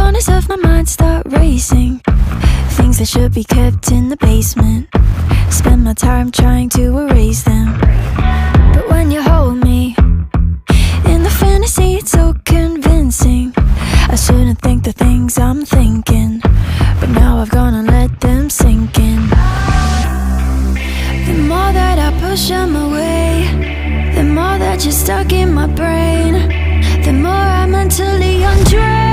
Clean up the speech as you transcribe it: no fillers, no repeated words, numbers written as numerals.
corners of my mind start racing, things that should be kept in the basement. Spend my time trying to erase them. But when you hold me in the fantasy, it's so convincing. I shouldn't think the things I'm thinking, but now I've gone and let them sink in. The more that I push them away, the more that you're stuck in my brain, the more I'm mentally undrained.